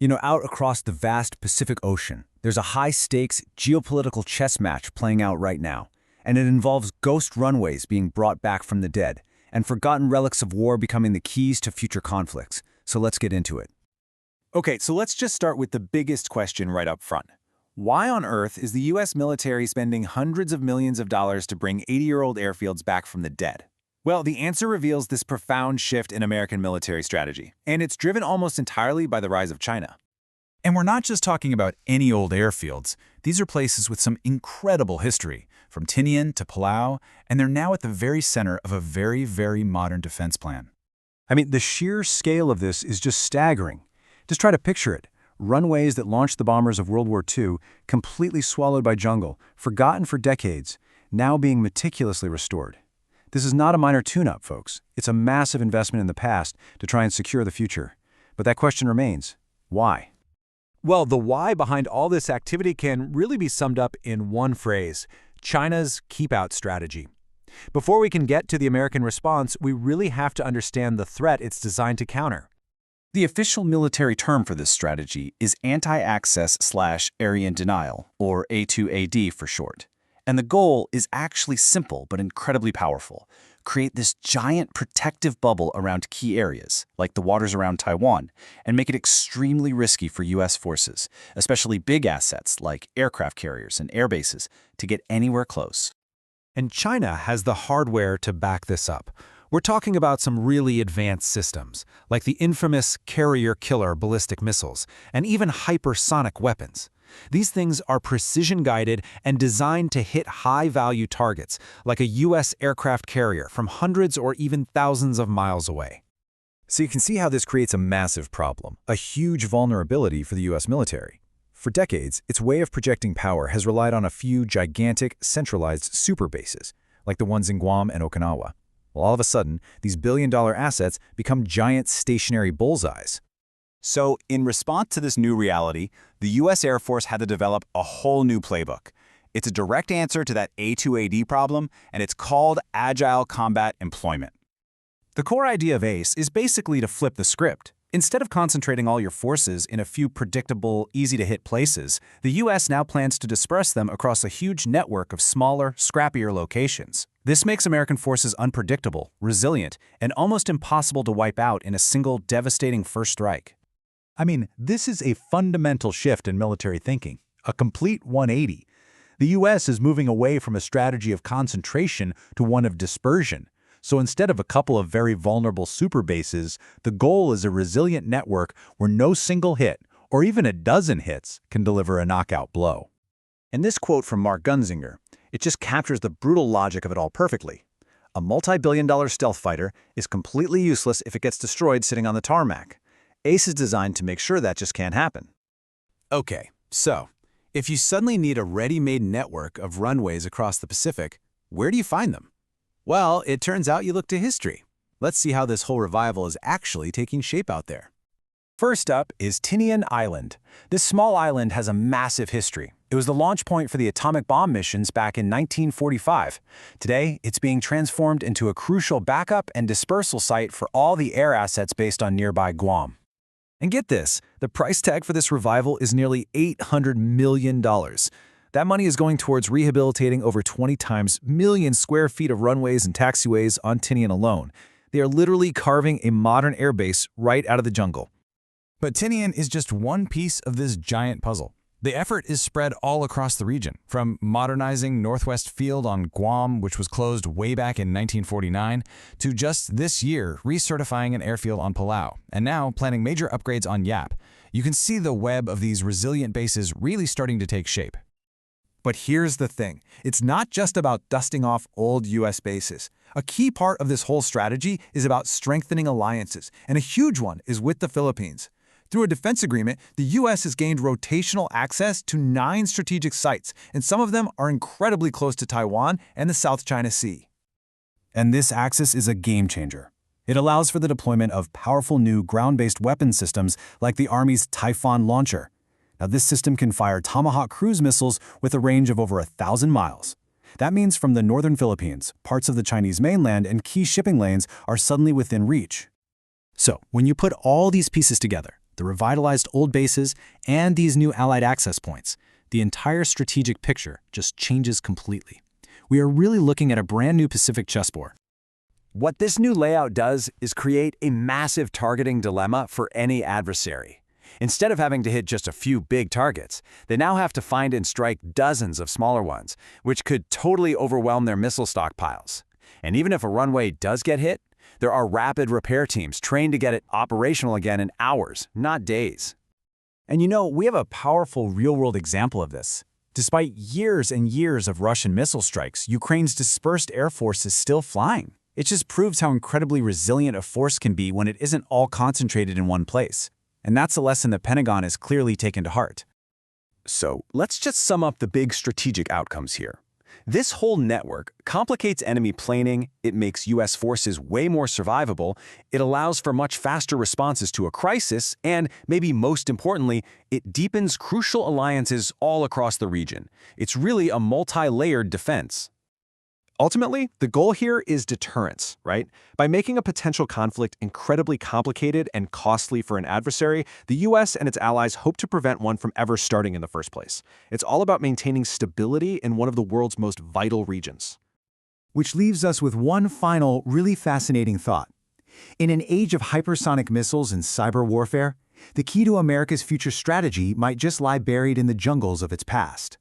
Out across the vast Pacific Ocean, there's a high-stakes geopolitical chess match playing out right now, and it involves ghost runways being brought back from the dead, and forgotten relics of war becoming the keys to future conflicts. So let's get into it. Okay, so let's just start with the biggest question right up front. Why on earth is the U.S. military spending hundreds of millions of dollars to bring 80-year-old airfields back from the dead? Well, the answer reveals this profound shift in American military strategy, and it's driven almost entirely by the rise of China. And we're not just talking about any old airfields. These are places with some incredible history, from Tinian to Palau, and they're now at the very center of a very, very modern defense plan. The sheer scale of this is just staggering. Just try to picture it. Runways that launched the bombers of World War II, completely swallowed by jungle, forgotten for decades, now being meticulously restored. This is not a minor tune-up, folks. It's a massive investment in the past to try and secure the future. But that question remains. Why? Well, the why behind all this activity can really be summed up in one phrase: China's keep-out strategy. Before we can get to the American response, we really have to understand the threat it's designed to counter. The official military term for this strategy is anti-access/area denial, or A2AD for short. And the goal is actually simple but incredibly powerful. Create this giant protective bubble around key areas, like the waters around Taiwan, and make it extremely risky for U.S. forces, especially big assets like aircraft carriers and air bases, to get anywhere close. And China has the hardware to back this up. We're talking about some really advanced systems, like the infamous carrier-killer ballistic missiles, and even hypersonic weapons. These things are precision-guided and designed to hit high-value targets, like a U.S. aircraft carrier from hundreds or even thousands of miles away. So you can see how this creates a massive problem, a huge vulnerability for the U.S. military. For decades, its way of projecting power has relied on a few gigantic, centralized super bases, like the ones in Guam and Okinawa. Well, all of a sudden, these billion-dollar assets become giant stationary bullseyes. So, in response to this new reality, the U.S. Air Force had to develop a whole new playbook. It's a direct answer to that A2AD problem, and it's called Agile Combat Employment. The core idea of ACE is basically to flip the script. Instead of concentrating all your forces in a few predictable, easy-to-hit places, the U.S. now plans to disperse them across a huge network of smaller, scrappier locations. This makes American forces unpredictable, resilient, and almost impossible to wipe out in a single devastating first strike. This is a fundamental shift in military thinking, a complete 180. The U.S. is moving away from a strategy of concentration to one of dispersion. So instead of a couple of very vulnerable super bases, the goal is a resilient network where no single hit, or even a dozen hits, can deliver a knockout blow. And this quote from Mark Gunzinger, it just captures the brutal logic of it all perfectly. A multi-billion-dollar stealth fighter is completely useless if it gets destroyed sitting on the tarmac. ACE is designed to make sure that just can't happen. Okay, so if you suddenly need a ready-made network of runways across the Pacific, where do you find them? Well, it turns out you look to history. Let's see how this whole revival is actually taking shape out there. First up is Tinian Island. This small island has a massive history. It was the launch point for the atomic bomb missions back in 1945. Today, it's being transformed into a crucial backup and dispersal site for all the air assets based on nearby Guam. And get this, the price tag for this revival is nearly $800 million. That money is going towards rehabilitating over 20 times million square feet of runways and taxiways on Tinian alone. They are literally carving a modern airbase right out of the jungle. But Tinian is just one piece of this giant puzzle. The effort is spread all across the region, from modernizing Northwest Field on Guam, which was closed way back in 1949, to just this year recertifying an airfield on Palau, and now planning major upgrades on Yap. You can see the web of these resilient bases really starting to take shape. But here's the thing. It's not just about dusting off old U.S. bases. A key part of this whole strategy is about strengthening alliances, and a huge one is with the Philippines. Through a defense agreement, the U.S. has gained rotational access to 9 strategic sites, and some of them are incredibly close to Taiwan and the South China Sea. And this axis is a game changer. It allows for the deployment of powerful new ground-based weapon systems like the Army's Typhon launcher. Now, this system can fire Tomahawk cruise missiles with a range of over 1,000 miles. That means from the northern Philippines, parts of the Chinese mainland and key shipping lanes are suddenly within reach. So, when you put all these pieces together, the revitalized old bases, and these new Allied access points, the entire strategic picture just changes completely. We are really looking at a brand new Pacific chessboard. What this new layout does is create a massive targeting dilemma for any adversary. Instead of having to hit just a few big targets, they now have to find and strike dozens of smaller ones, which could totally overwhelm their missile stockpiles. And even if a runway does get hit, there are rapid repair teams trained to get it operational again in hours, not days. And we have a powerful real-world example of this. Despite years and years of Russian missile strikes, Ukraine's dispersed air force is still flying. It just proves how incredibly resilient a force can be when it isn't all concentrated in one place. And that's a lesson the Pentagon has clearly taken to heart. So let's just sum up the big strategic outcomes here. This whole network complicates enemy planning, it makes U.S. forces way more survivable, it allows for much faster responses to a crisis, and, maybe most importantly, it deepens crucial alliances all across the region. It's really a multi-layered defense. Ultimately, the goal here is deterrence, right? By making a potential conflict incredibly complicated and costly for an adversary, the U.S. and its allies hope to prevent one from ever starting in the first place. It's all about maintaining stability in one of the world's most vital regions. Which leaves us with one final, really fascinating thought. In an age of hypersonic missiles and cyber warfare, the key to America's future strategy might just lie buried in the jungles of its past.